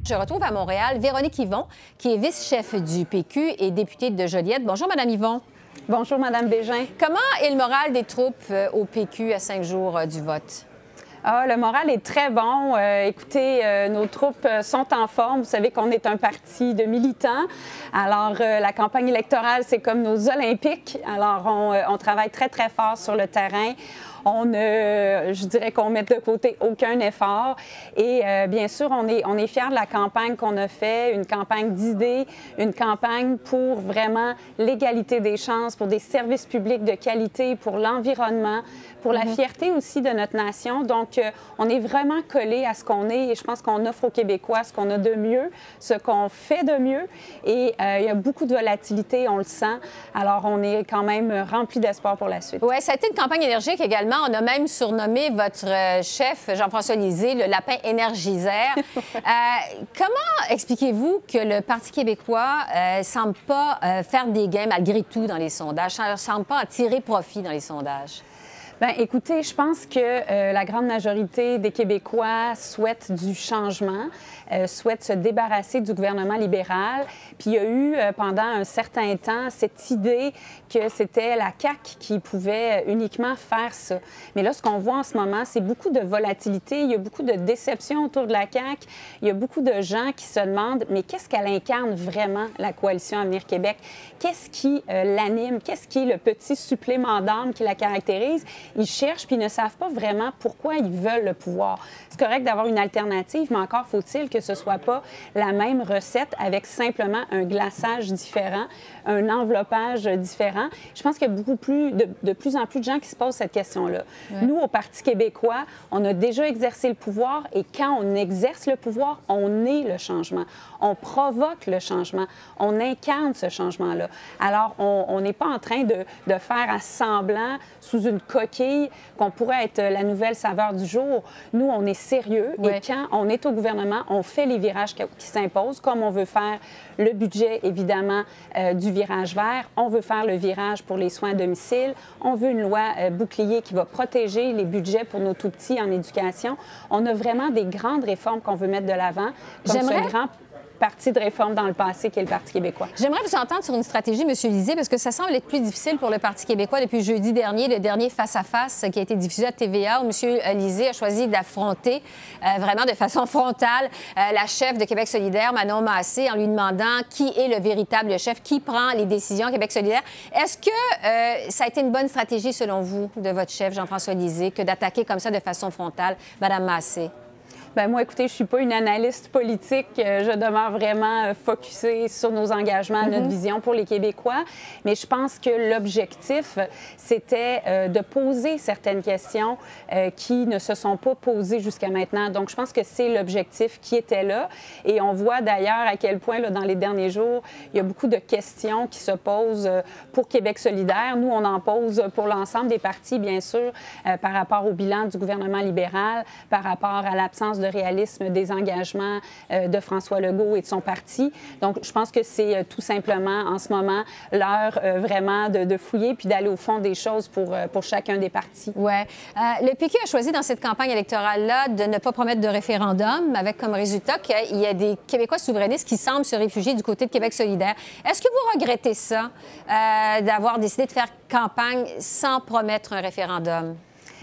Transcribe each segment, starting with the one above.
Je retrouve à Montréal Véronique Yvon, qui est vice-chef du PQ et députée de Joliette. Bonjour, Madame Yvon. Bonjour, Madame Bégin. Comment est le moral des troupes au PQ à 5 jours du vote? Ah, le moral est très bon. Écoutez, nos troupes sont en forme. Vous savez qu'on est un parti de militants. Alors, la campagne électorale, c'est comme nos Olympiques. Alors, on travaille très, très fort sur le terrain. Je dirais qu'on met de côté aucun effort. Et bien sûr, on est fiers de la campagne qu'on a faite, une campagne d'idées, une campagne pour vraiment l'égalité des chances, pour des services publics de qualité, pour l'environnement, pour la fierté aussi de notre nation. Donc, on est vraiment collé à ce qu'on est et je pense qu'on offre aux Québécois ce qu'on a de mieux, ce qu'on fait de mieux. Et il y a beaucoup de volatilité, on le sent. Alors, on est quand même rempli d'espoir pour la suite. Oui, ça a été une campagne énergique également. On a même surnommé votre chef, Jean-François Lisée, le lapin énergiseur. Comment expliquez-vous que le Parti québécois ne semble pas faire des gains malgré tout dans les sondages, ne semble pas en tirer profit dans les sondages? Bien, écoutez, je pense que la grande majorité des Québécois souhaitent du changement, souhaitent se débarrasser du gouvernement libéral. Puis il y a eu pendant un certain temps cette idée que c'était la CAQ qui pouvait uniquement faire ça. Mais là, ce qu'on voit en ce moment, c'est beaucoup de volatilité, il y a beaucoup de déception autour de la CAQ. Il y a beaucoup de gens qui se demandent, mais qu'est-ce qu'elle incarne vraiment, la Coalition Avenir Québec? Qu'est-ce qui l'anime? Qu'est-ce qui est le petit supplément d'âme qui la caractérise? Ils cherchent puis ils ne savent pas vraiment pourquoi ils veulent le pouvoir. C'est correct d'avoir une alternative, mais encore faut-il que ce ne soit pas la même recette avec simplement un glaçage différent, un enveloppage différent. Je pense qu'il y a de plus en plus de gens qui se posent cette question-là. Ouais. Nous, au Parti québécois, on a déjà exercé le pouvoir et quand on exerce le pouvoir, on est le changement. On provoque le changement. On incarne ce changement-là. Alors, on n'est pas en train de faire à semblant, sous une coquille, qu'on pourrait être la nouvelle saveur du jour. Nous, on est sérieux et quand on est au gouvernement, on fait les virages qui s'imposent, comme on veut faire le budget, évidemment, du virage vert. On veut faire le virage pour les soins à domicile. On veut une loi bouclier qui va protéger les budgets pour nos tout-petits en éducation. On a vraiment des grandes réformes qu'on veut mettre de l'avant, comme ce grand parti de réforme dans le passé qui est le Parti québécois. J'aimerais vous entendre sur une stratégie, M. Lisée, parce que ça semble être plus difficile pour le Parti québécois depuis jeudi dernier, le dernier face-à-face qui a été diffusé à TVA, où M. Lisée a choisi d'affronter vraiment de façon frontale la chef de Québec solidaire, Manon Massé, en lui demandant qui est le véritable chef, qui prend les décisions à Québec solidaire. Est-ce que ça a été une bonne stratégie, selon vous, de votre chef, Jean-François Lisée, que d'attaquer comme ça de façon frontale Mme Massé? Bien, moi, écoutez, je ne suis pas une analyste politique. Je demeure vraiment focusée sur nos engagements, notre vision pour les Québécois. Mais je pense que l'objectif, c'était de poser certaines questions qui ne se sont pas posées jusqu'à maintenant. Donc, je pense que c'est l'objectif qui était là. Et on voit d'ailleurs à quel point, là, dans les derniers jours, il y a beaucoup de questions qui se posent pour Québec solidaire. Nous, on en pose pour l'ensemble des partis, bien sûr, par rapport au bilan du gouvernement libéral, par rapport à l'absence de réalisme des engagements de François Legault et de son parti. Donc, je pense que c'est tout simplement, en ce moment, l'heure vraiment de fouiller puis d'aller au fond des choses pour chacun des partis. Oui. Le PQ a choisi dans cette campagne électorale-là de ne pas promettre de référendum, avec comme résultat qu'il y a des Québécois souverainistes qui semblent se réfugier du côté de Québec solidaire. Est-ce que vous regrettez ça, d'avoir décidé de faire campagne sans promettre un référendum?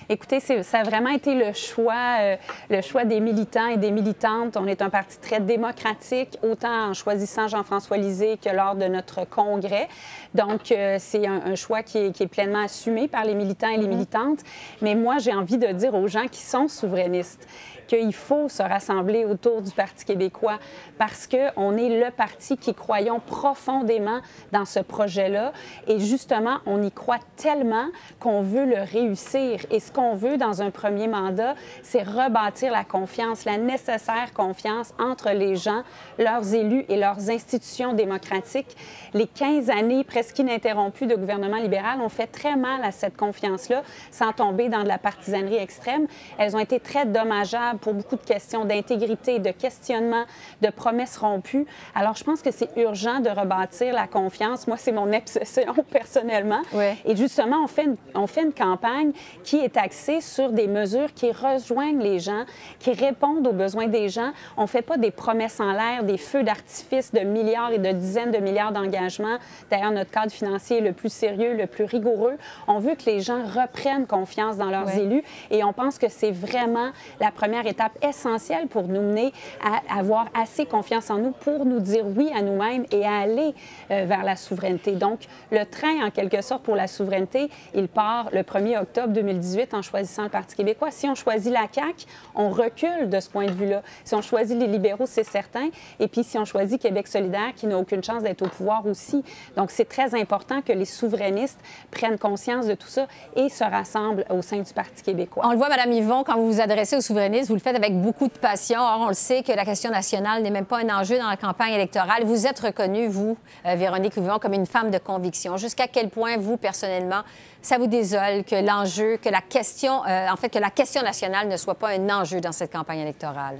Écoutez, ça a vraiment été le choix des militants et des militantes. On est un parti très démocratique, autant en choisissant Jean-François Lisée que lors de notre congrès. Donc, c'est un choix qui est pleinement assumé par les militants et les militantes. Mais moi, j'ai envie de dire aux gens qui sont souverainistes qu'il faut se rassembler autour du Parti québécois parce qu'on est le parti qui croyons profondément dans ce projet-là. Et justement, on y croit tellement qu'on veut le réussir. Et ce qu'on veut dans un premier mandat, c'est rebâtir la confiance, la nécessaire confiance entre les gens, leurs élus et leurs institutions démocratiques. Les 15 années presque ininterrompues de gouvernement libéral ont fait très mal à cette confiance-là, sans tomber dans de la partisanerie extrême. Elles ont été très dommageables pour beaucoup de questions d'intégrité, de questionnement, de promesses rompues. Alors, je pense que c'est urgent de rebâtir la confiance. Moi, c'est mon obsession personnellement. Ouais. Et justement, on fait une campagne qui est axé sur des mesures qui rejoignent les gens, qui répondent aux besoins des gens. On ne fait pas des promesses en l'air, des feux d'artifice de milliards et de dizaines de milliards d'engagements. D'ailleurs, notre cadre financier est le plus sérieux, le plus rigoureux. On veut que les gens reprennent confiance dans leurs élus et on pense que c'est vraiment la première étape essentielle pour nous mener à avoir assez confiance en nous pour nous dire oui à nous-mêmes et à aller vers la souveraineté. Donc, le train, en quelque sorte, pour la souveraineté, il part le 1er octobre 2018 en choisissant le Parti québécois. Si on choisit la CAQ, on recule de ce point de vue-là. Si on choisit les libéraux, c'est certain. Et puis, si on choisit Québec solidaire, qui n'a aucune chance d'être au pouvoir aussi. Donc, c'est très important que les souverainistes prennent conscience de tout ça et se rassemblent au sein du Parti québécois. On le voit, Mme Yvon, quand vous vous adressez aux souverainistes, vous le faites avec beaucoup de passion. Or, on le sait que la question nationale n'est même pas un enjeu dans la campagne électorale. Vous êtes reconnue, vous, Véronique Yvon, comme une femme de conviction. Jusqu'à quel point, vous, personnellement, ça vous désole que l'enjeu, que la question, que la question nationale ne soit pas un enjeu dans cette campagne électorale?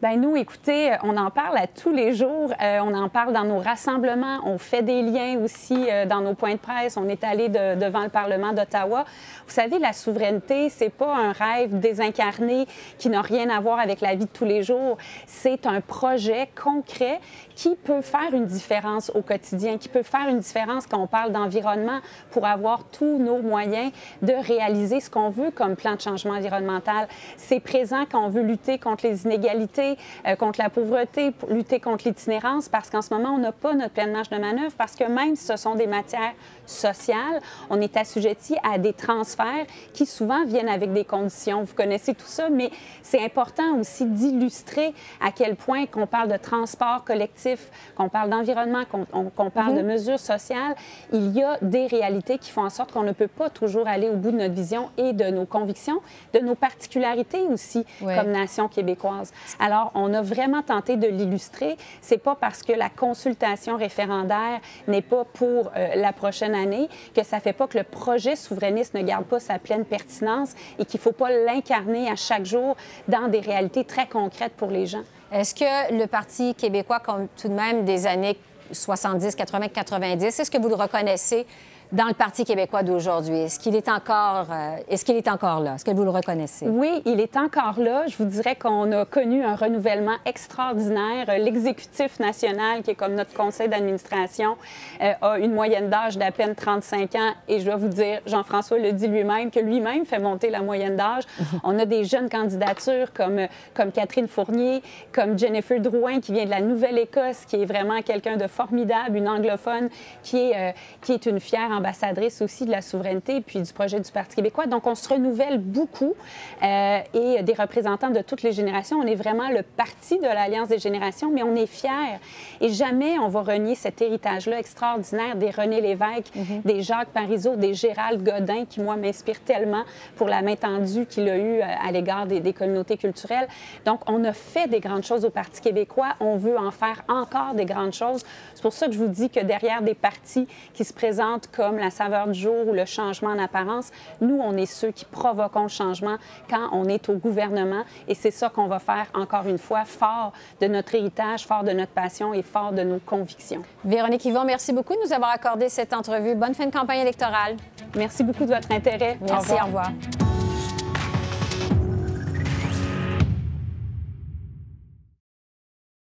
Bien, nous, écoutez, on en parle à tous les jours. On en parle dans nos rassemblements. On fait des liens aussi dans nos points de presse. On est allé devant le Parlement d'Ottawa. Vous savez, la souveraineté, c'est pas un rêve désincarné qui n'a rien à voir avec la vie de tous les jours. C'est un projet concret qui peut faire une différence au quotidien, qui peut faire une différence quand on parle d'environnement pour avoir tous nos moyens de réaliser ce qu'on veut comme plan de changement environnemental. C'est présent quand on veut lutter contre les inégalités, contre la pauvreté, lutter contre l'itinérance, parce qu'en ce moment, on n'a pas notre pleine marge de manœuvre, parce que même si ce sont des matières sociales, on est assujetti à des transferts qui souvent viennent avec des conditions. Vous connaissez tout ça, mais c'est important aussi d'illustrer à quel point qu'on parle de transport collectif, qu'on parle d'environnement, qu'on parle de mesures sociales, il y a des réalités qui font en sorte qu'on ne peut pas toujours aller au bout de notre vision et de nos convictions, de nos particularités aussi comme nation québécoise. Alors, on a vraiment tenté de l'illustrer. C'est pas parce que la consultation référendaire n'est pas pour la prochaine année que ça fait pas que le projet souverainiste ne garde pas sa pleine pertinence et qu'il faut pas l'incarner à chaque jour dans des réalités très concrètes pour les gens. Est-ce que le Parti québécois, comme tout de même des années 70, 80, 90, est-ce que vous le reconnaissez dans le Parti québécois d'aujourd'hui? Est-ce qu'il est encore là? Est-ce que vous le reconnaissez? Oui, il est encore là. Je vous dirais qu'on a connu un renouvellement extraordinaire. L'exécutif national, qui est comme notre conseil d'administration, a une moyenne d'âge d'à peine 35 ans. Et je dois vous dire, Jean-François le dit lui-même, que lui-même fait monter la moyenne d'âge. On a des jeunes candidatures comme Catherine Fournier, comme Jennifer Drouin, qui vient de la Nouvelle-Écosse, qui est vraiment quelqu'un de formidable, une anglophone, qui est une fière ambassadrice aussi de la souveraineté puis du projet du Parti québécois. Donc, on se renouvelle beaucoup et des représentants de toutes les générations. On est vraiment le parti de l'Alliance des générations, mais on est fiers. Et jamais on va renier cet héritage-là extraordinaire des René Lévesque, des Jacques Parizeau, des Gérald Godin, qui, moi, m'inspirent tellement pour la main tendue qu'il a eue à l'égard des communautés culturelles. Donc, on a fait des grandes choses au Parti québécois. On veut en faire encore des grandes choses. C'est pour ça que je vous dis que derrière des partis qui se présentent comme la saveur du jour ou le changement en apparence, nous, on est ceux qui provoquons le changement quand on est au gouvernement. Et c'est ça qu'on va faire, encore une fois, fort de notre héritage, fort de notre passion et fort de nos convictions. Véronique Yvon, merci beaucoup de nous avoir accordé cette entrevue. Bonne fin de campagne électorale. Merci beaucoup de votre intérêt. Merci, au revoir.